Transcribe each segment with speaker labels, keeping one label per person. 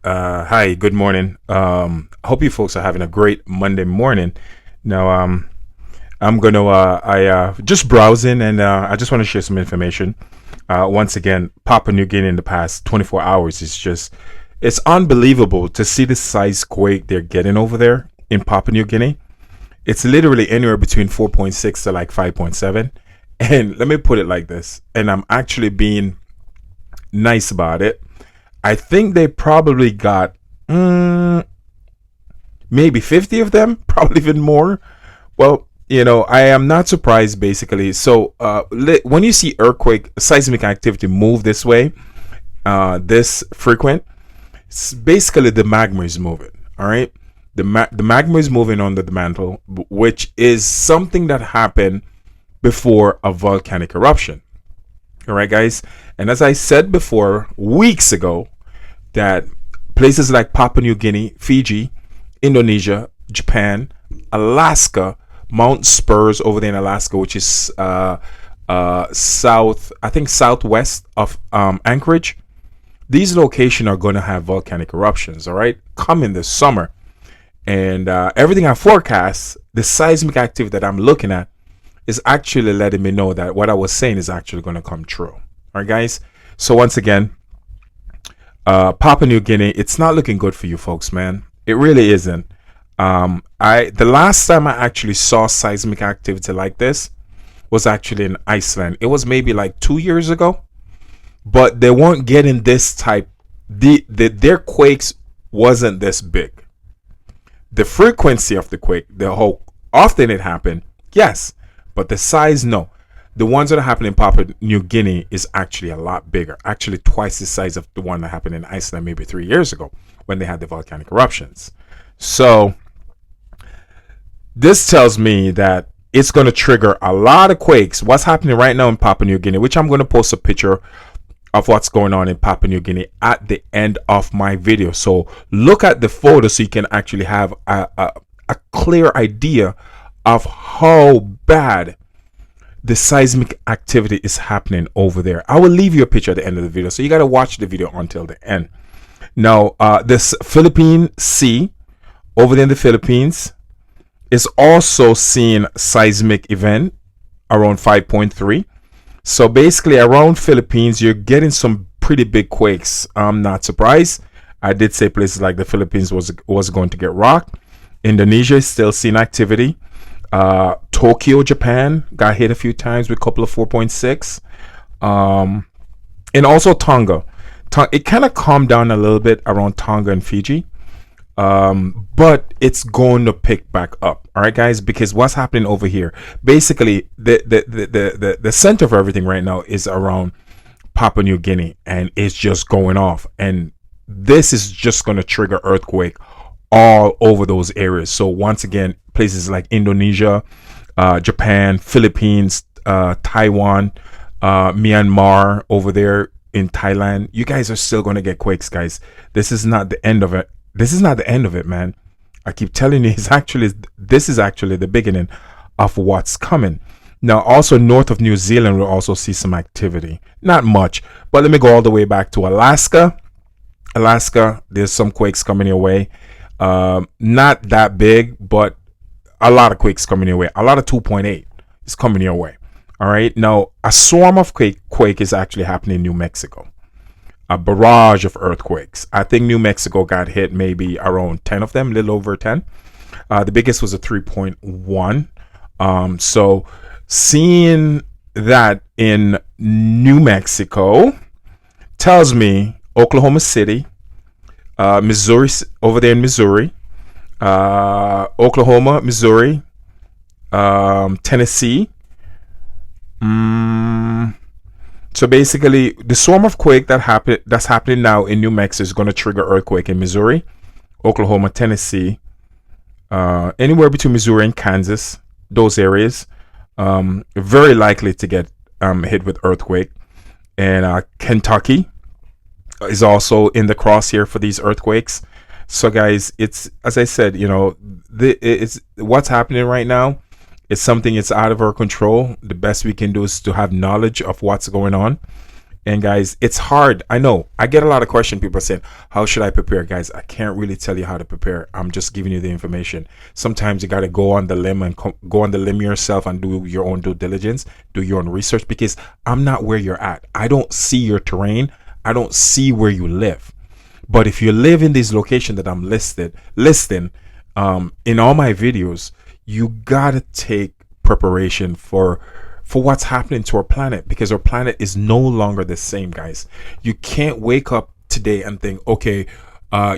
Speaker 1: Hi, good morning. I hope you folks are having a great Monday morning. Now, I'm gonna, just browsing and I just want to share some information. Once again, Papua New Guinea in the past 24 hours is just, it's unbelievable to see the size quake they're getting over there in Papua New Guinea. It's literally anywhere between 4.6 to like 5.7. And let me put it like this, and I'm actually being nice about it. I think they probably got maybe 50 of them, probably even more. Well, I am not surprised basically. So, when you see earthquake seismic activity move this way, this frequent, it's basically the magma is moving. All right. The magma is moving under the mantle, which is something that happened before a volcanic eruption. All right, guys. And as I said before, weeks ago, that places like Papua New Guinea, Fiji, Indonesia, Japan, Alaska, Mount Spurs over there in Alaska, which is south, I think southwest of Anchorage. These locations are going to have volcanic eruptions. All right, coming this summer, and everything I forecast, the seismic activity that I'm looking at, is actually letting me know that what I was saying is actually going to come true. All right, guys. So once again, Papua New Guinea, it's not looking good for you folks, man. It really isn't. The last time I actually saw seismic activity like this was actually in Iceland. It was maybe like 2 years ago, but they weren't getting this type. Their quakes wasn't this big. The frequency of the quake, the how often it happened, yes, but the size, no. The ones that are happening in Papua New Guinea is actually a lot bigger, actually twice the size of the one that happened in Iceland maybe 3 years ago when they had the volcanic eruptions. So this tells me that it's going to trigger a lot of quakes. What's happening right now in Papua New Guinea, which I'm going to post a picture of what's going on in Papua New Guinea at the end of my video. So look at the photo so you can actually have a clear idea of how bad the seismic activity is happening over there. I will leave you a picture at the end of the video, so you got to watch the video until the end. Now, this Philippine Sea over there in the Philippines is also seeing seismic event around 5.3. So basically around Philippines, you're getting some pretty big quakes. I'm not surprised. I did say places like the Philippines was going to get rocked. Indonesia is still seeing activity. Tokyo, Japan got hit a few times with a couple of 4.6. And also Tonga. It kind of calmed down a little bit around Tonga and Fiji. But it's going to pick back up. All right, guys, because what's happening over here, basically the center of everything right now is around Papua New Guinea, and it's just going off. And this is just going to trigger earthquake all over those areas. So once again, places like Indonesia, Japan, Philippines, Taiwan, Myanmar over there in Thailand, you guys are still going to get quakes, guys. This is not the end of it. This is not the end of it, man. I keep telling you, this is actually the beginning of what's coming. Now, also north of New Zealand, we'll also see some activity. Not much, but let me go all the way back to Alaska. Alaska, there's some quakes coming your way. Not that big, but a lot of quakes coming your way. A lot of 2.8 is coming your way. All right. Now, a swarm of quake is actually happening in New Mexico. A barrage of earthquakes. I think New Mexico got hit maybe around 10 of them, a little over 10. The biggest was a 3.1. So seeing that in New Mexico tells me Oklahoma City, Missouri, over there in Missouri, Oklahoma, Missouri, Tennessee. So basically, the swarm of quake that's happening now in New Mexico is going to trigger earthquake in Missouri, Oklahoma, Tennessee, anywhere between Missouri and Kansas. Those areas, very likely to get hit with earthquake, and Kentucky is also in the crosshair for these earthquakes. So guys, it's, as I said, it's what's happening right now. It's something, it's out of our control. The best we can do is to have knowledge of what's going on And guys, it's hard. I know. I get a lot of questions. People saying, "How should I prepare?" Guys, I can't really tell you how to prepare. I'm just giving you the information. Sometimes you got to go on the limb and go on the limb yourself and do your own due diligence, do your own research. Because I'm not where you're at. I don't see your terrain. I don't see where you live. But if you live in these locations that I'm listing in all my videos, you gotta take preparation for what's happening to our planet, because our planet is no longer the same, guys. You can't wake up today and think, okay,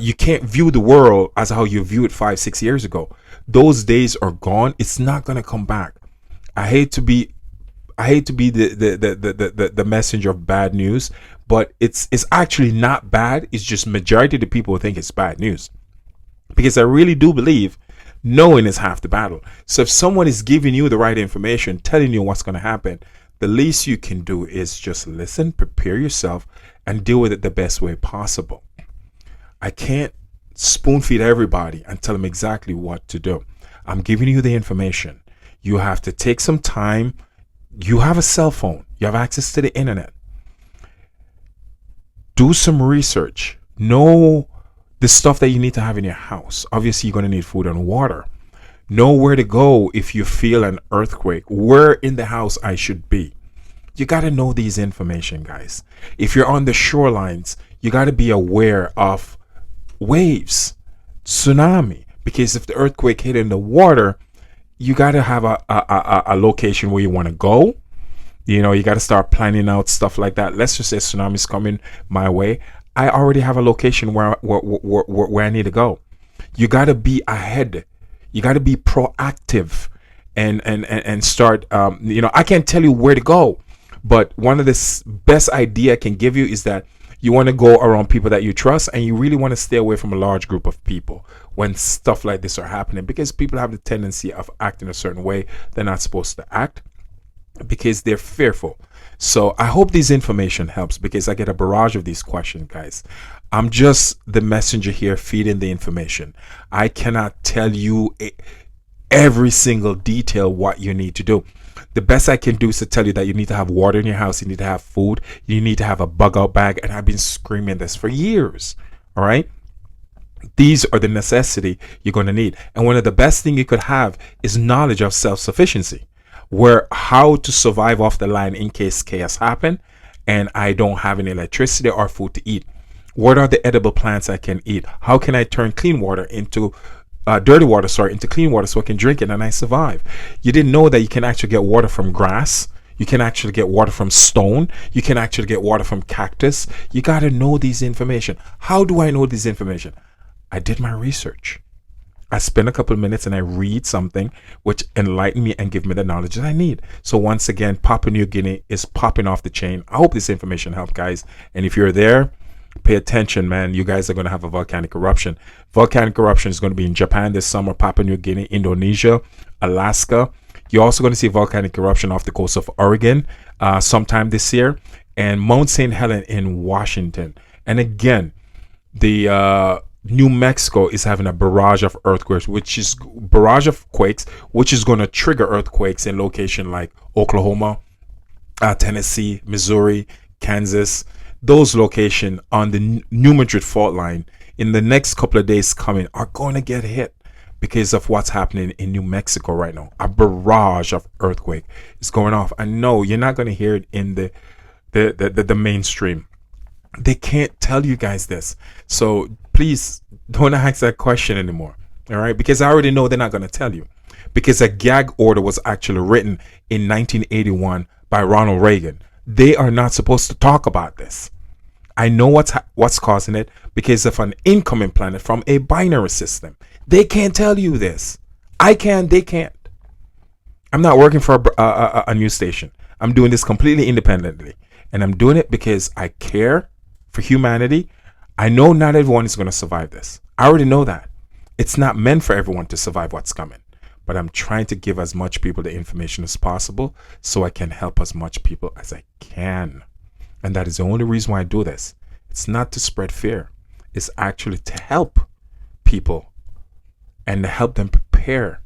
Speaker 1: you can't view the world as how you viewed it 5-6 years ago. Those days are gone. It's not gonna come back. I hate to be the messenger of bad news, but it's actually not bad. It's just majority of the people think it's bad news, because I really do believe knowing is half the battle. So if someone is giving you the right information, telling you what's going to happen, the least you can do is just listen, prepare yourself, and deal with it the best way possible. I can't spoon feed everybody and tell them exactly what to do. I'm giving you the information. You have to take some time. You have a cell phone. You have access to the internet. Do some research. Know the stuff that you need to have in your house. Obviously, you're going to need food and water. Know where to go if you feel an earthquake. Where in the house I should be. You got to know these information, guys. If you're on the shorelines, you got to be aware of waves, tsunami. Because if the earthquake hit in the water, you got to have a location where you want to go. You know, you got to start planning out stuff like that. Let's just say tsunami's coming my way. I already have a location where I need to go. You got to be ahead. You got to be proactive and start. I can't tell you where to go, but one of the best idea I can give you is that you want to go around people that you trust, and you really want to stay away from a large group of people when stuff like this are happening, because people have the tendency of acting a certain way they're not supposed to act because they're fearful. So I hope this information helps, because I get a barrage of these questions, guys. I'm just the messenger here feeding the information. I cannot tell you every single detail what you need to do. The best I can do is to tell you that you need to have water in your house, you need to have food, you need to have a bug out bag, and I've been screaming this for years. All right? These are the necessity you're going to need. And one of the best thing you could have is knowledge of self-sufficiency, where how to survive off the line in case chaos happen and I don't have any electricity or food to eat. What are the edible plants I can eat? How can I turn clean water into dirty water, into clean water so I can drink it and I survive? You didn't know that you can actually get water from grass. You can actually get water from stone. You can actually get water from cactus. You got to know these information. How do I know this information? I did my research. I spend a couple of minutes and I read something which enlighten me and give me the knowledge that I need. So once again, Papua New Guinea is popping off the chain. I hope this information helped, guys. And if you're there, pay attention, man. You guys are going to have a volcanic eruption. Volcanic eruption is going to be in Japan this summer, Papua New Guinea, Indonesia, Alaska. You're also going to see volcanic eruption off the coast of Oregon sometime this year, and Mount St. Helens in Washington. And again, the New Mexico is having a barrage of earthquakes, which is going to trigger earthquakes in location like Oklahoma, Tennessee, Missouri, Kansas. Those locations on the New Madrid fault line in the next couple of days coming are going to get hit because of what's happening in New Mexico right now. A barrage of earthquake is going off. I know you're not going to hear it in the mainstream. They can't tell you guys this. So please don't ask that question anymore. All right? Because I already know they're not going to tell you. Because a gag order was actually written in 1981 by Ronald Reagan. They are not supposed to talk about this. I know what's causing it because of an incoming planet from a binary system. They can't tell you this. I can, they can't. I'm not working for a news station. I'm doing this completely independently. And I'm doing it because I care for humanity. I know not everyone is going to survive this. I already know that. It's not meant for everyone to survive what's coming. But I'm trying to give as much people the information as possible so I can help as much people as I can. And that is the only reason why I do this. It's not to spread fear. It's actually to help people and to help them prepare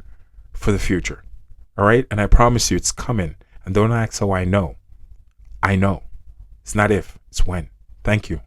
Speaker 1: for the future. All right? And I promise you it's coming. And don't ask how I know. I know. It's not if, it's when. Thank you.